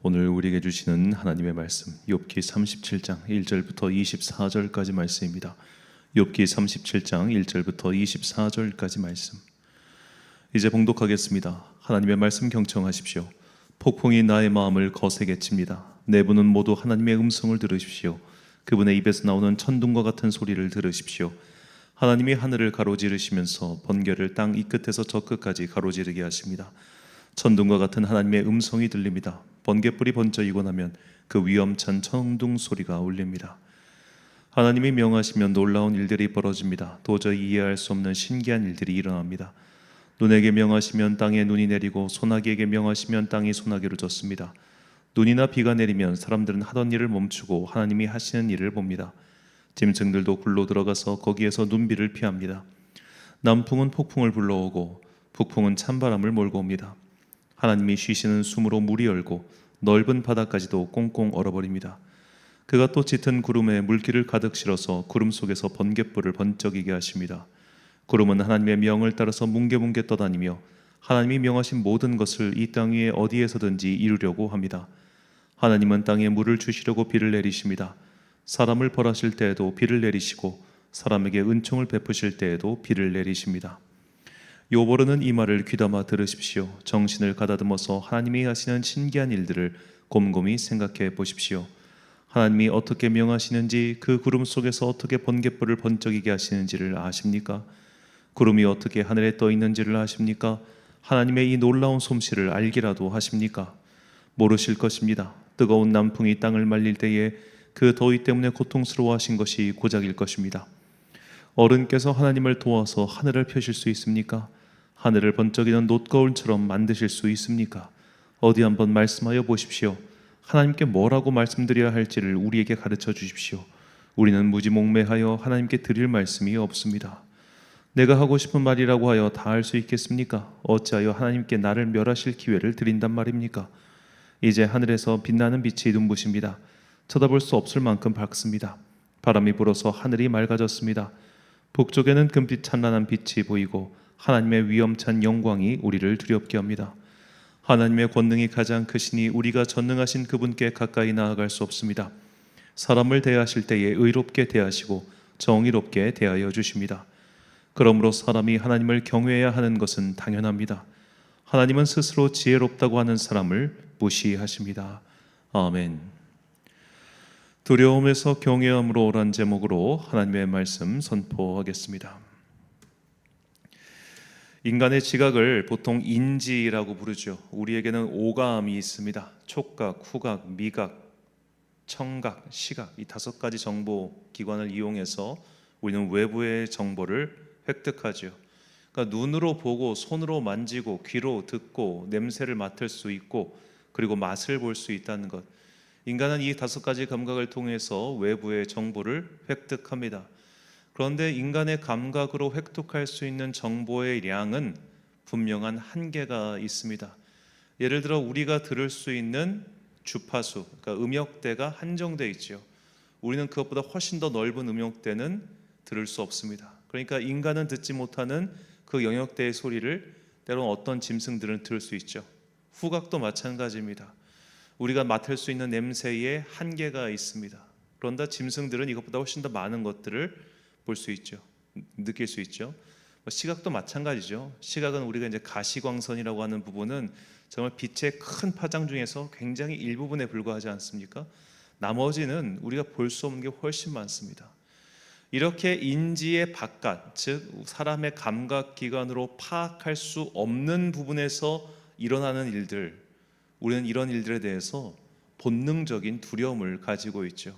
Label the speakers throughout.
Speaker 1: 오늘 우리에게 주시는 하나님의 말씀 욥기 37장 1절부터 24절까지 말씀입니다. 욥기 37장 1절부터 24절까지 말씀. 이제 봉독하겠습니다. 하나님의 말씀 경청하십시오. 폭풍이 나의 마음을 거세게 칩니다. 내부는 모두 하나님의 음성을 들으십시오. 그분의 입에서 나오는 천둥과 같은 소리를 들으십시오. 하나님이 하늘을 가로지르시면서 번개를 땅 이 끝에서 저 끝까지 가로지르게 하십니다. 천둥과 같은 하나님의 음성이 들립니다. 번개불이 번쩍이고 나면 그 위험찬 천둥 소리가 울립니다. 하나님이 명하시면 놀라운 일들이 벌어집니다. 도저히 이해할 수 없는 신기한 일들이 일어납니다. 눈에게 명하시면 땅에 눈이 내리고 소나기에게 명하시면 땅이 소나기로 젖습니다. 눈이나 비가 내리면 사람들은 하던 일을 멈추고 하나님이 하시는 일을 봅니다. 짐승들도 굴로 들어가서 거기에서 눈비를 피합니다. 남풍은 폭풍을 불러오고 북풍은 찬바람을 몰고 옵니다. 하나님이 쉬시는 숨으로 물이 열고 넓은 바다까지도 꽁꽁 얼어버립니다. 그가 또 짙은 구름에 물기를 가득 실어서 구름 속에서 번갯불을 번쩍이게 하십니다. 구름은 하나님의 명을 따라서 뭉게뭉게 떠다니며 하나님이 명하신 모든 것을 이 땅 위에 어디에서든지 이루려고 합니다. 하나님은 땅에 물을 주시려고 비를 내리십니다. 사람을 벌하실 때에도 비를 내리시고 사람에게 은총을 베푸실 때에도 비를 내리십니다. 요보르는 이 말을 귀담아 들으십시오. 정신을 가다듬어서 하나님이 하시는 신기한 일들을 곰곰이 생각해 보십시오. 하나님이 어떻게 명하시는지, 그 구름 속에서 어떻게 번갯불을 번쩍이게 하시는지를 아십니까? 구름이 어떻게 하늘에 떠 있는지를 아십니까? 하나님의 이 놀라운 솜씨를 알기라도 하십니까? 모르실 것입니다. 뜨거운 남풍이 땅을 말릴 때에 그 더위 때문에 고통스러워하신 것이 고작일 것입니다. 어른께서 하나님을 도와서 하늘을 펴실 수 있습니까? 하늘을 번쩍이는 놋거울처럼 만드실 수 있습니까? 어디 한번 말씀하여 보십시오. 하나님께 뭐라고 말씀드려야 할지를 우리에게 가르쳐 주십시오. 우리는 무지몽매하여 하나님께 드릴 말씀이 없습니다. 내가 하고 싶은 말이라고 하여 다 할 수 있겠습니까? 어찌하여 하나님께 나를 멸하실 기회를 드린단 말입니까? 이제 하늘에서 빛나는 빛이 눈부십니다. 쳐다볼 수 없을 만큼 밝습니다. 바람이 불어서 하늘이 맑아졌습니다. 북쪽에는 금빛 찬란한 빛이 보이고 하나님의 위엄찬 영광이 우리를 두렵게 합니다. 하나님의 권능이 가장 크시니 우리가 전능하신 그분께 가까이 나아갈 수 없습니다. 사람을 대하실 때에 의롭게 대하시고 정의롭게 대하여 주십니다. 그러므로 사람이 하나님을 경외해야 하는 것은 당연합니다. 하나님은 스스로 지혜롭다고 하는 사람을 무시하십니다. 아멘. 두려움에서 경외함으로 오란 제목으로 하나님의 말씀 선포하겠습니다. 인간의 지각을 보통 인지라고 부르죠. 우리에게는 오감이 있습니다. 촉각, 후각, 미각, 청각, 시각, 이 5가지 정보 기관을 이용해서 우리는 외부의 정보를 획득하죠. 그러니까 눈으로 보고 손으로 만지고 귀로 듣고 냄새를 맡을 수 있고 그리고 맛을 볼 수 있다는 것. 인간은 이 5가지 감각을 통해서 외부의 정보를 획득합니다. 그런데 인간의 감각으로 획득할 수 있는 정보의 양은 분명한 한계가 있습니다. 예를 들어 우리가 들을 수 있는 주파수, 그러니까 음역대가 한정되어 있죠. 우리는 그것보다 훨씬 더 넓은 음역대는 들을 수 없습니다. 그러니까 인간은 듣지 못하는 그 영역대의 소리를 때로는 어떤 짐승들은 들을 수 있죠. 후각도 마찬가지입니다. 우리가 맡을 수 있는 냄새에 한계가 있습니다. 그런데 짐승들은 이것보다 훨씬 더 많은 것들을 볼 수 있죠. 느낄 수 있죠. 시각도 마찬가지죠. 시각은 우리가 이제 가시광선이라고 하는 부분은 정말 빛의 큰 파장 중에서 굉장히 일부분에 불과하지 않습니까? 나머지는 우리가 볼 수 없는 게 훨씬 많습니다. 이렇게 인지의 바깥, 즉 사람의 감각기관으로 파악할 수 없는 부분에서 일어나는 일들, 우리는 이런 일들에 대해서 본능적인 두려움을 가지고 있죠.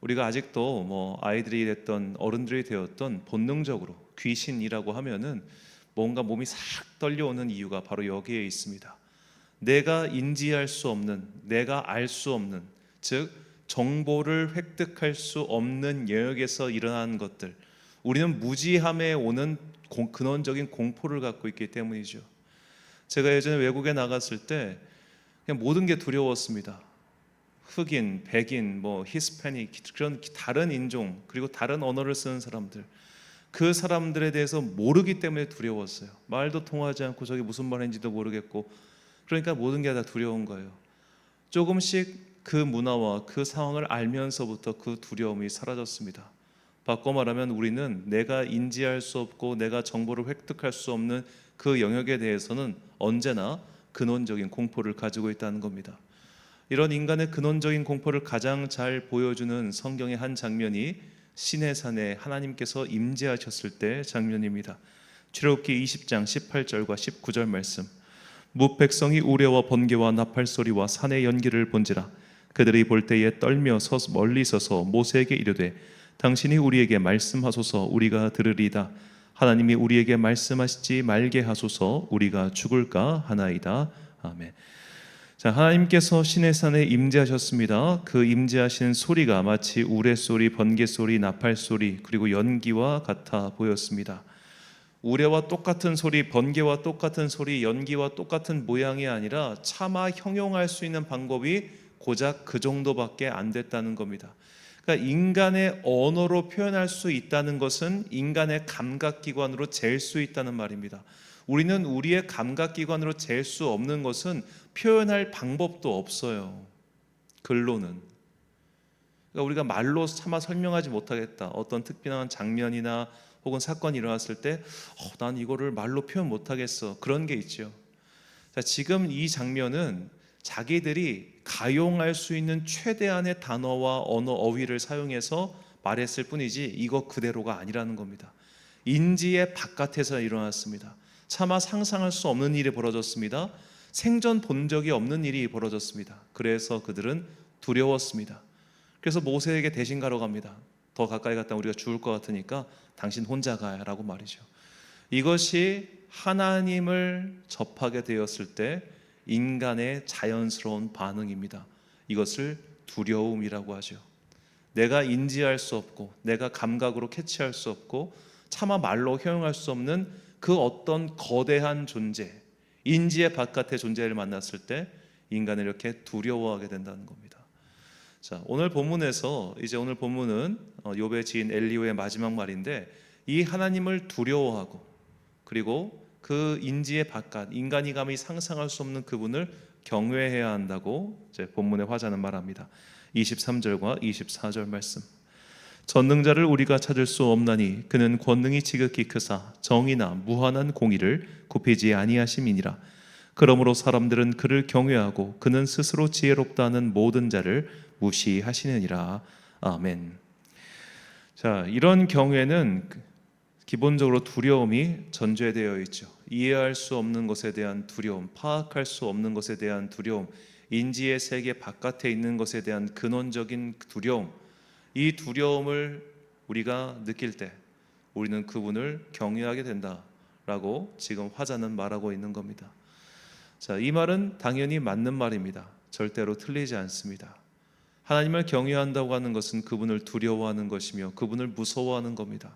Speaker 1: 우리가 아직도 아이들이 됐던 어른들이 되었던 본능적으로 귀신이라고 하면은 뭔가 몸이 싹 떨려오는 이유가 바로 여기에 있습니다. 내가 인지할 수 없는, 내가 알 수 없는, 즉 정보를 획득할 수 없는 영역에서 일어나는 것들, 우리는 무지함에 오는 근원적인 공포를 갖고 있기 때문이죠. 제가 예전에 외국에 나갔을 때 그냥 모든 게 두려웠습니다. 흑인, 백인, 히스패닉, 그런 다른 인종, 그리고 다른 언어를 쓰는 사람들, 그 사람들에 대해서 모르기 때문에 두려웠어요. 말도 통하지 않고 저게 무슨 말인지도 모르겠고, 그러니까 모든 게 다 두려운 거예요. 조금씩 그 문화와 그 상황을 알면서부터 그 두려움이 사라졌습니다. 바꿔 말하면 우리는 내가 인지할 수 없고 내가 정보를 획득할 수 없는 그 영역에 대해서는 언제나 근원적인 공포를 가지고 있다는 겁니다. 이런 인간의 근원적인 공포를 가장 잘 보여주는 성경의 한 장면이 시내산에 하나님께서 임재하셨을 때 장면입니다. 출애굽기 20장 18절과 19절 말씀. 뭇 백성이 우레와 번개와 나팔 소리와 산의 연기를 본지라 그들이 볼 때에 떨며 멀리 서서 모세에게 이르되 당신이 우리에게 말씀하소서 우리가 들으리다. 하나님이 우리에게 말씀하시지 말게 하소서 우리가 죽을까 하나이다. 아멘. 자, 하나님께서 시내산에 임재하셨습니다. 그 임재하신 소리가 마치 우레소리, 번개소리, 나팔소리 그리고 연기와 같아 보였습니다. 우레와 똑같은 소리, 번개와 똑같은 소리, 연기와 똑같은 모양이 아니라 차마 형용할 수 있는 방법이 고작 그 정도밖에 안 됐다는 겁니다. 그러니까 인간의 언어로 표현할 수 있다는 것은 인간의 감각기관으로 잴 수 있다는 말입니다. 우리는 우리의 감각기관으로 잴 수 없는 것은 표현할 방법도 없어요. 글로는. 그러니까 우리가 말로 차마 설명하지 못하겠다. 어떤 특별한 장면이나 혹은 사건이 일어났을 때 난 이거를 말로 표현 못하겠어. 그런 게 있죠. 자, 지금 이 장면은 자기들이 가용할 수 있는 최대한의 단어와 언어 어휘를 사용해서 말했을 뿐이지 이거 그대로가 아니라는 겁니다. 인지의 바깥에서 일어났습니다. 차마 상상할 수 없는 일이 벌어졌습니다. 생전 본 적이 없는 일이 벌어졌습니다. 그래서 그들은 두려웠습니다. 그래서 모세에게 대신 가러 갑니다. 더 가까이 갔다 우리가 죽을 것 같으니까 당신 혼자 가라고 말이죠. 이것이 하나님을 접하게 되었을 때 인간의 자연스러운 반응입니다. 이것을 두려움이라고 하죠. 내가 인지할 수 없고 내가 감각으로 캐치할 수 없고 차마 말로 형용할 수 없는 그 어떤 거대한 존재, 인지의 바깥의 존재를 만났을 때 인간을 이렇게 두려워하게 된다는 겁니다. 자, 오늘 본문에서 오늘 본문은 욥의 지인 엘리후의 마지막 말인데 이 하나님을 두려워하고 그리고 그 인지의 바깥 인간이 감히 상상할 수 없는 그분을 경외해야 한다고 본문의 화자는 말합니다. 23절과 24절 말씀. 전능자를 우리가 찾을 수 없나니 그는 권능이 지극히 크사 정의나 무한한 공의를 굽히지 아니하심이니라. 그러므로 사람들은 그를 경외하고 그는 스스로 지혜롭다 하는 모든 자를 무시하시느니라. 아멘. 자, 이런 경외는 기본적으로 두려움이 전제되어 있죠. 이해할 수 없는 것에 대한 두려움, 파악할 수 없는 것에 대한 두려움, 인지의 세계 바깥에 있는 것에 대한 근원적인 두려움, 이 두려움을 우리가 느낄 때 우리는 그분을 경외하게 된다라고 지금 화자는 말하고 있는 겁니다. 자, 이 말은 당연히 맞는 말입니다. 절대로 틀리지 않습니다. 하나님을 경외한다고 하는 것은 그분을 두려워하는 것이며 그분을 무서워하는 겁니다.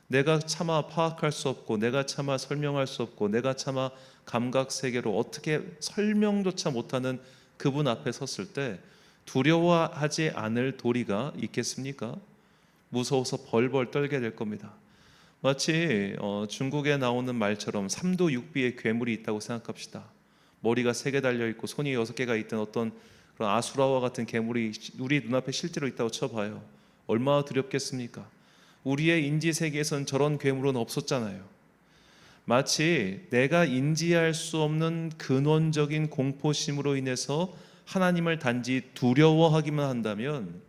Speaker 1: 내가 차마 파악할 수 없고 내가 차마 설명할 수 없고 내가 차마 감각 세계로 어떻게 설명조차 못하는 그분 앞에 섰을 때 두려워하지 않을 도리가 있겠습니까? 무서워서 벌벌 떨게 될 겁니다. 마치 중국에 나오는 말처럼 삼도육비의 괴물이 있다고 생각합시다. 머리가 3개 달려있고 손이 6개가 있던 어떤 그런 아수라와 같은 괴물이 우리 눈앞에 실제로 있다고 쳐봐요. 얼마나 두렵겠습니까? 우리의 인지세계에선 저런 괴물은 없었잖아요. 마치 내가 인지할 수 없는 근원적인 공포심으로 인해서 하나님을 단지 두려워하기만 한다면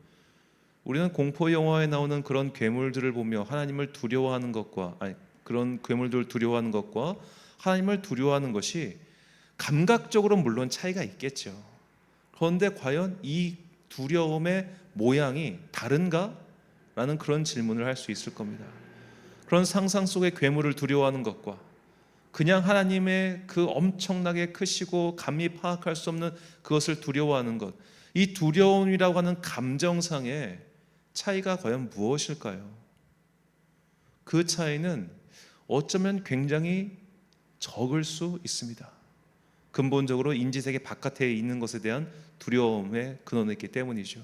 Speaker 1: 우리는 공포 영화에 나오는 그런 괴물들을 보며 하나님을 두려워하는 것과 그런 괴물들을 두려워하는 것과 하나님을 두려워하는 것이 감각적으로 물론 차이가 있겠죠. 그런데 과연 이 두려움의 모양이 다른가? 라는 그런 질문을 할 수 있을 겁니다. 그런 상상 속의 괴물을 두려워하는 것과 그냥 하나님의 그 엄청나게 크시고 감히 파악할 수 없는 그것을 두려워하는 것, 이 두려움이라고 하는 감정상의 차이가 과연 무엇일까요? 그 차이는 어쩌면 굉장히 적을 수 있습니다. 근본적으로 인지세계 바깥에 있는 것에 대한 두려움의 근원이 있기 때문이죠.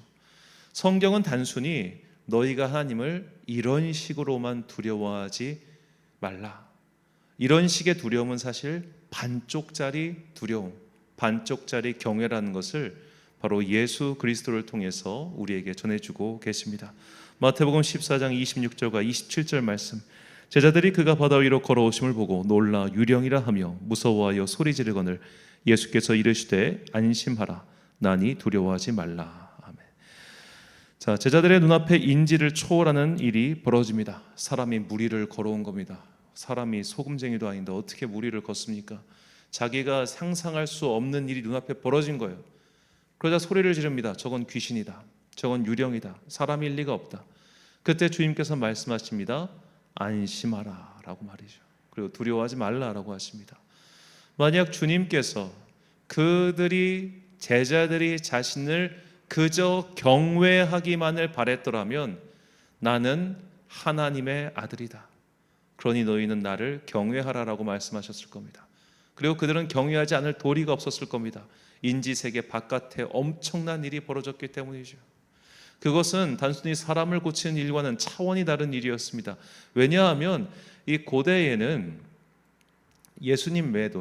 Speaker 1: 성경은 단순히 너희가 하나님을 이런 식으로만 두려워하지 말라. 이런 식의 두려움은 사실 반쪽짜리 두려움, 반쪽짜리 경외라는 것을 바로 예수 그리스도를 통해서 우리에게 전해주고 계십니다. 마태복음 14장 26절과 27절 말씀, 제자들이 그가 바다 위로 걸어오심을 보고 놀라 유령이라 하며 무서워하여 소리 지르거늘 예수께서 이르시되 안심하라 나니 두려워하지 말라. 아멘. 자, 제자들의 눈앞에 인지를 초월하는 일이 벌어집니다. 사람이 무리를 걸어온 겁니다. 사람이 소금쟁이도 아닌데 어떻게 무리를 걷습니까? 자기가 상상할 수 없는 일이 눈앞에 벌어진 거예요. 그러자 소리를 지릅니다. 저건 귀신이다. 저건 유령이다. 사람일 리가 없다. 그때 주님께서 말씀하십니다. 안심하라 라고 말이죠. 그리고 두려워하지 말라라고 하십니다. 만약 주님께서 제자들이 자신을 그저 경외하기만을 바랬더라면 나는 하나님의 아들이다. 그러니 너희는 나를 경외하라라고 말씀하셨을 겁니다. 그리고 그들은 경외하지 않을 도리가 없었을 겁니다. 인지세계 바깥에 엄청난 일이 벌어졌기 때문이죠. 그것은 단순히 사람을 고치는 일과는 차원이 다른 일이었습니다. 왜냐하면 이 고대에는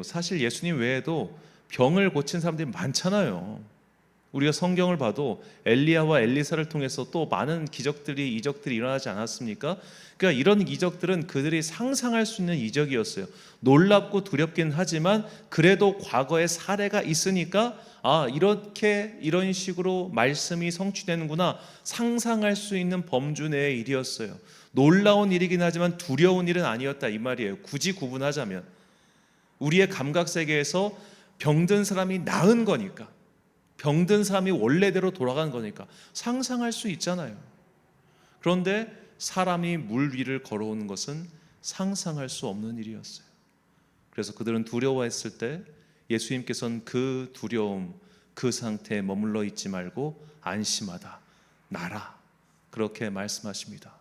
Speaker 1: 사실 예수님 외에도 병을 고친 사람들이 많잖아요. 우리가 성경을 봐도 엘리야와 엘리사를 통해서 또 많은 이적들이 일어나지 않았습니까? 그러니까 이런 이적들은 그들이 상상할 수 있는 이적이었어요. 놀랍고 두렵긴 하지만 그래도 과거의 사례가 있으니까 이런 식으로 말씀이 성취되는구나 상상할 수 있는 범주 내의 일이었어요. 놀라운 일이긴 하지만 두려운 일은 아니었다 이 말이에요. 굳이 구분하자면 우리의 감각 세계에서 병든 사람이 나은 거니까, 병든 사람이 원래대로 돌아간 거니까 상상할 수 있잖아요. 그런데 사람이 물 위를 걸어오는 것은 상상할 수 없는 일이었어요. 그래서 그들은 두려워했을 때 예수님께서는 그 두려움, 그 상태에 머물러 있지 말고 안심하다, 나라, 그렇게 말씀하십니다.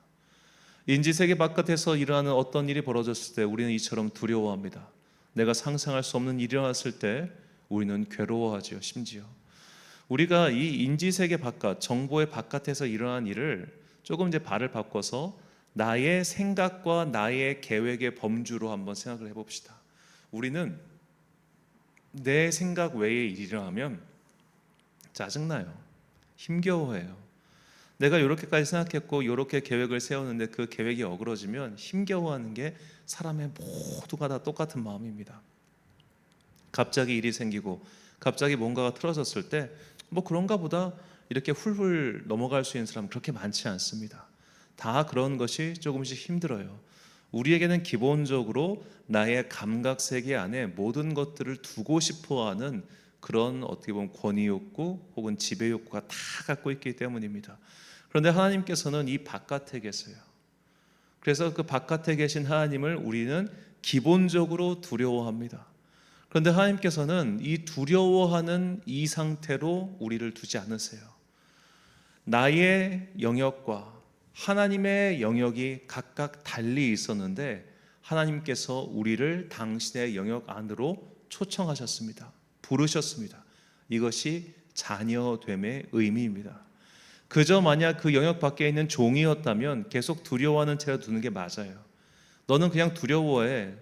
Speaker 1: 인지세계 바깥에서 일어나는 어떤 일이 벌어졌을 때 우리는 이처럼 두려워합니다. 내가 상상할 수 없는 일이 일어났을 때 우리는 괴로워하죠. 심지어 우리가 이 인지세계 바깥, 정보의 바깥에서 일어난 일을 조금 이제 발을 바꿔서 나의 생각과 나의 계획의 범주로 한번 생각을 해봅시다. 우리는 내 생각 외의 일이 일어나면 짜증나요. 힘겨워해요. 내가 이렇게까지 생각했고 이렇게 계획을 세웠는데 그 계획이 어그러지면 힘겨워하는 게 사람의 모두가 다 똑같은 마음입니다. 갑자기 일이 생기고 갑자기 뭔가가 틀어졌을 때 그런가 보다 이렇게 훌훌 넘어갈 수 있는 사람 그렇게 많지 않습니다. 다 그런 것이 조금씩 힘들어요. 우리에게는 기본적으로 나의 감각 세계 안에 모든 것들을 두고 싶어하는 그런 어떻게 보면 권위 욕구 혹은 지배 욕구가 다 갖고 있기 때문입니다. 그런데 하나님께서는 이 바깥에 계세요. 그래서 그 바깥에 계신 하나님을 우리는 기본적으로 두려워합니다. 그런데 하나님께서는 이 두려워하는 이 상태로 우리를 두지 않으세요. 나의 영역과 하나님의 영역이 각각 달리 있었는데 하나님께서 우리를 당신의 영역 안으로 초청하셨습니다. 부르셨습니다. 이것이 자녀됨의 의미입니다. 그저 만약 그 영역 밖에 있는 종이었다면 계속 두려워하는 채로 두는 게 맞아요. 너는 그냥 두려워해.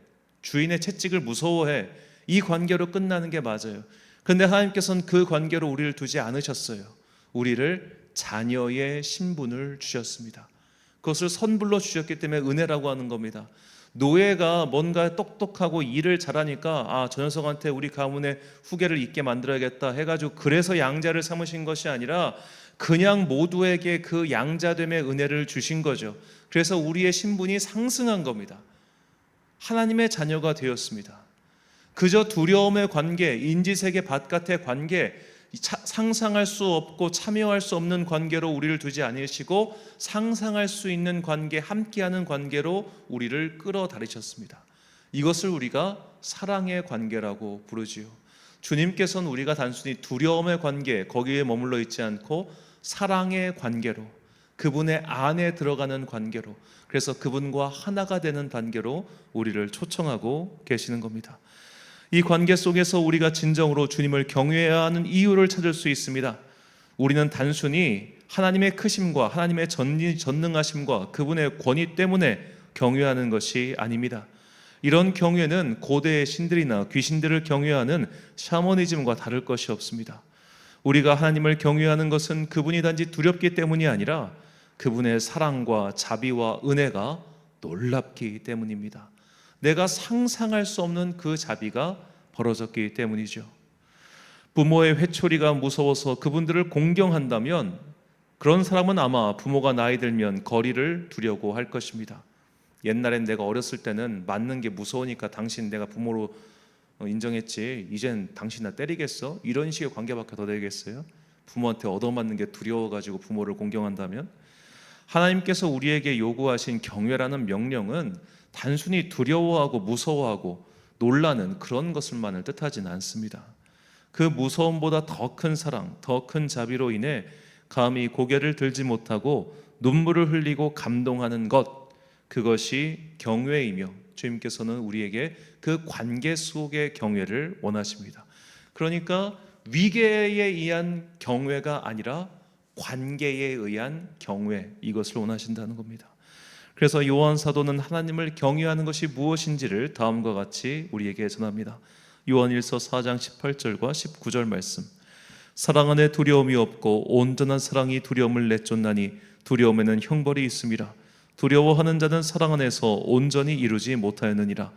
Speaker 1: 주인의 채찍을 무서워해. 이 관계로 끝나는 게 맞아요. 그런데 하나님께서는 그 관계로 우리를 두지 않으셨어요. 우리를 자녀의 신분을 주셨습니다. 그것을 선불로 주셨기 때문에 은혜라고 하는 겁니다. 노예가 뭔가 똑똑하고 일을 잘하니까 저 녀석한테 우리 가문의 후계를 잇게 만들어야겠다 해가지고 그래서 양자를 삼으신 것이 아니라 그냥 모두에게 그 양자됨의 은혜를 주신 거죠. 그래서 우리의 신분이 상승한 겁니다. 하나님의 자녀가 되었습니다. 그저 두려움의 관계, 인지세계 바깥의 관계, 상상할 수 없고 참여할 수 없는 관계로 우리를 두지 않으시고 상상할 수 있는 관계, 함께하는 관계로 우리를 끌어다니셨습니다. 이것을 우리가 사랑의 관계라고 부르지요. 주님께서는 우리가 단순히 두려움의 관계, 거기에 머물러 있지 않고 사랑의 관계로, 그분의 안에 들어가는 관계로, 그래서 그분과 하나가 되는 관계로 우리를 초청하고 계시는 겁니다. 이 관계 속에서 우리가 진정으로 주님을 경외해야 하는 이유를 찾을 수 있습니다. 우리는 단순히 하나님의 크심과 하나님의 전능하심과 그분의 권위 때문에 경외하는 것이 아닙니다. 이런 경외는 고대의 신들이나 귀신들을 경외하는 샤머니즘과 다를 것이 없습니다. 우리가 하나님을 경외하는 것은 그분이 단지 두렵기 때문이 아니라 그분의 사랑과 자비와 은혜가 놀랍기 때문입니다. 내가 상상할 수 없는 그 자비가 벌어졌기 때문이죠. 부모의 회초리가 무서워서 그분들을 공경한다면 그런 사람은 아마 부모가 나이 들면 거리를 두려고 할 것입니다. 옛날엔 내가 어렸을 때는 맞는 게 무서우니까 당신 내가 부모로 인정했지, 이젠 당신 나 때리겠어? 이런 식의 관계밖에 더 되겠어요? 부모한테 얻어맞는 게 두려워가지고 부모를 공경한다면? 하나님께서 우리에게 요구하신 경외라는 명령은 단순히 두려워하고 무서워하고 놀라는 그런 것을만을 뜻하지는 않습니다. 그 무서움보다 더 큰 사랑, 더 큰 자비로 인해 감히 고개를 들지 못하고 눈물을 흘리고 감동하는 것, 그것이 경외이며 주님께서는 우리에게 그 관계 속의 경외를 원하십니다. 그러니까 위계에 의한 경외가 아니라 관계에 의한 경외, 이것을 원하신다는 겁니다. 그래서 요한 사도는 하나님을 경외하는 것이 무엇인지를 다음과 같이 우리에게 전합니다. 요한일서 4장 18절과 19절 말씀. 사랑 안에 두려움이 없고 온전한 사랑이 두려움을 내쫓나니 두려움에는 형벌이 있음이라. 두려워하는 자는 사랑 안에서 온전히 이루지 못하였느니라.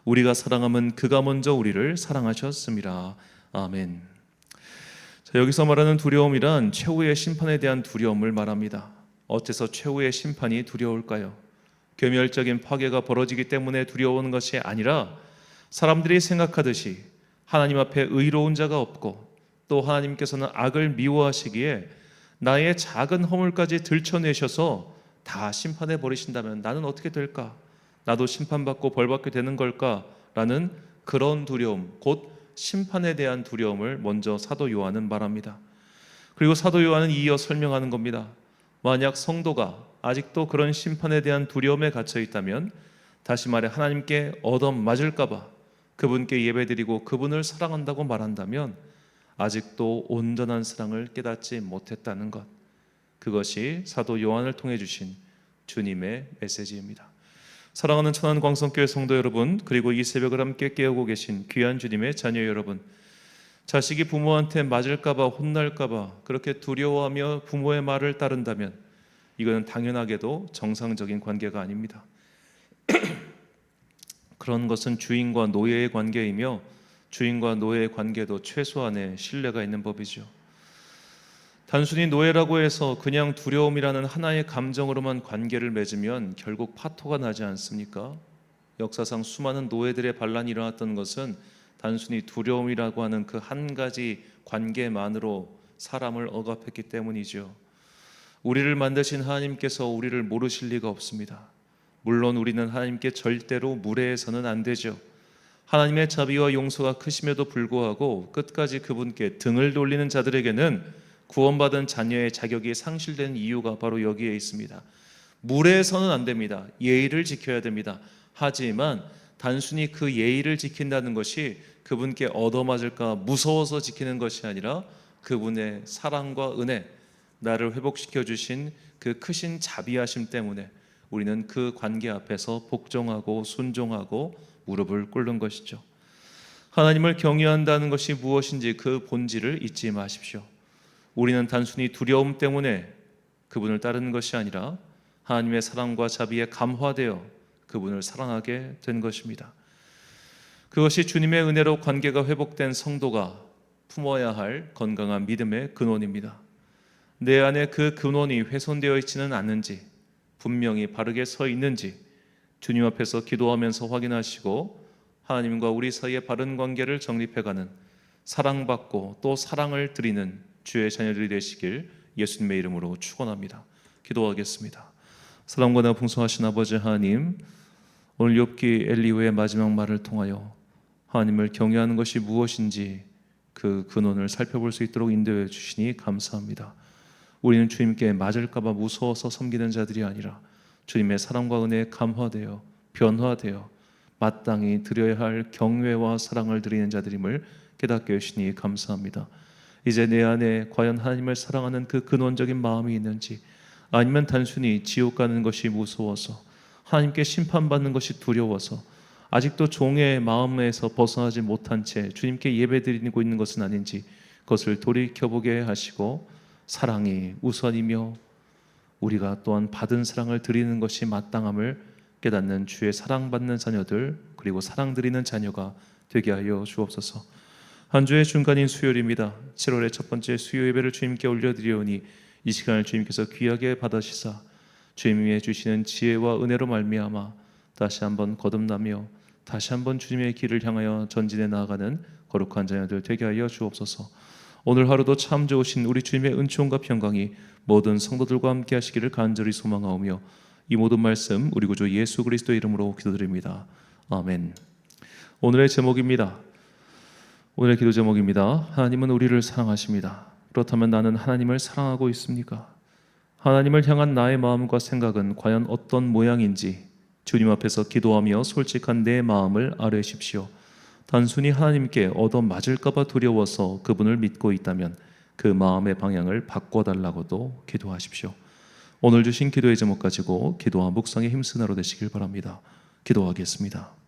Speaker 1: 우리가 사랑함은 그가 먼저 우리를 사랑하셨음이라. 아멘. 자, 여기서 말하는 두려움이란 최후의 심판에 대한 두려움을 말합니다. 어째서 최후의 심판이 두려울까요? 괴멸적인 파괴가 벌어지기 때문에 두려워하는 것이 아니라 사람들이 생각하듯이 하나님 앞에 의로운 자가 없고 또 하나님께서는 악을 미워하시기에 나의 작은 허물까지 들춰내셔서 다 심판해 버리신다면 나는 어떻게 될까? 나도 심판받고 벌받게 되는 걸까? 라는 그런 두려움, 곧 심판에 대한 두려움을 먼저 사도 요한은 말합니다. 그리고 사도 요한은 이어 설명하는 겁니다. 만약 성도가 아직도 그런 심판에 대한 두려움에 갇혀 있다면, 다시 말해 하나님께 얻어맞을까 봐 그분께 예배드리고 그분을 사랑한다고 말한다면 아직도 온전한 사랑을 깨닫지 못했다는 것, 그것이 사도 요한을 통해 주신 주님의 메시지입니다. 사랑하는 천안광성교회 성도 여러분, 그리고 이 새벽을 함께 깨우고 계신 귀한 주님의 자녀 여러분, 자식이 부모한테 맞을까 봐, 혼날까 봐 그렇게 두려워하며 부모의 말을 따른다면 이거는 당연하게도 정상적인 관계가 아닙니다. 그런 것은 주인과 노예의 관계이며 주인과 노예의 관계도 최소한의 신뢰가 있는 법이죠. 단순히 노예라고 해서 그냥 두려움이라는 하나의 감정으로만 관계를 맺으면 결국 파토가 나지 않습니까? 역사상 수많은 노예들의 반란이 일어났던 것은 단순히 두려움이라고 하는 그 한 가지 관계만으로 사람을 억압했기 때문이죠. 우리를 만드신 하나님께서 우리를 모르실 리가 없습니다. 물론 우리는 하나님께 절대로 무례해서는 안 되죠. 하나님의 자비와 용서가 크심에도 불구하고 끝까지 그분께 등을 돌리는 자들에게는 구원받은 자녀의 자격이 상실되는 이유가 바로 여기에 있습니다. 무례해서는 안 됩니다. 예의를 지켜야 됩니다. 하지만 단순히 그 예의를 지킨다는 것이 그분께 얻어맞을까 무서워서 지키는 것이 아니라 그분의 사랑과 은혜, 나를 회복시켜 주신 그 크신 자비하심 때문에 우리는 그 관계 앞에서 복종하고 순종하고 무릎을 꿇는 것이죠. 하나님을 경외한다는 것이 무엇인지 그 본질을 잊지 마십시오. 우리는 단순히 두려움 때문에 그분을 따르는 것이 아니라 하나님의 사랑과 자비에 감화되어 그분을 사랑하게 된 것입니다. 그것이 주님의 은혜로 관계가 회복된 성도가 품어야 할 건강한 믿음의 근원입니다. 내 안에 그 근원이 훼손되어 있지는 않는지, 분명히 바르게 서 있는지 주님 앞에서 기도하면서 확인하시고 하나님과 우리 사이의 바른 관계를 정립해가는, 사랑받고 또 사랑을 드리는 주의 자녀들이 되시길 예수님의 이름으로 축원합니다. 기도하겠습니다. 사랑과 풍성하신 아버지 하나님, 오늘 욥기 엘리후의 마지막 말을 통하여 하나님을 경외하는 것이 무엇인지 그 근원을 살펴볼 수 있도록 인도해 주시니 감사합니다. 우리는 주님께 맞을까 봐 무서워서 섬기는 자들이 아니라 주님의 사랑과 은혜에 감화되어 변화되어 마땅히 드려야 할 경외와 사랑을 드리는 자들임을 깨닫게 해주시니 감사합니다. 이제 내 안에 과연 하나님을 사랑하는 그 근원적인 마음이 있는지, 아니면 단순히 지옥 가는 것이 무서워서, 하나님께 심판받는 것이 두려워서 아직도 종의 마음에서 벗어나지 못한 채 주님께 예배드리고 있는 것은 아닌지, 그것을 돌이켜보게 하시고 사랑이 우선이며 우리가 또한 받은 사랑을 드리는 것이 마땅함을 깨닫는 주의 사랑받는 자녀들, 그리고 사랑드리는 자녀가 되게 하여 주옵소서. 한 주의 중간인 수요일입니다. 7월의 첫 번째 수요 예배를 주님께 올려드리오니 이 시간을 주님께서 귀하게 받으시사 주님이 주시는 지혜와 은혜로 말미암아 다시 한번 거듭나며 다시 한번 주님의 길을 향하여 전진해 나아가는 거룩한 자녀들 되게 하여 주옵소서. 오늘 하루도 참 좋으신 우리 주님의 은총과 평강이 모든 성도들과 함께 하시기를 간절히 소망하오며 이 모든 말씀 우리 구주 예수 그리스도의 이름으로 기도드립니다. 아멘. 오늘의 제목입니다. 오늘의 기도 제목입니다. 하나님은 우리를 사랑하십니다. 그렇다면 나는 하나님을 사랑하고 있습니까? 하나님을 향한 나의 마음과 생각은 과연 어떤 모양인지 주님 앞에서 기도하며 솔직한 내 마음을 아뢰십시오. 단순히 하나님께 얻어맞을까봐 두려워서 그분을 믿고 있다면 그 마음의 방향을 바꿔달라고도 기도하십시오. 오늘 주신 기도의 제목 가지고 기도와 묵상에 힘쓰는 하루 되시길 바랍니다. 기도하겠습니다.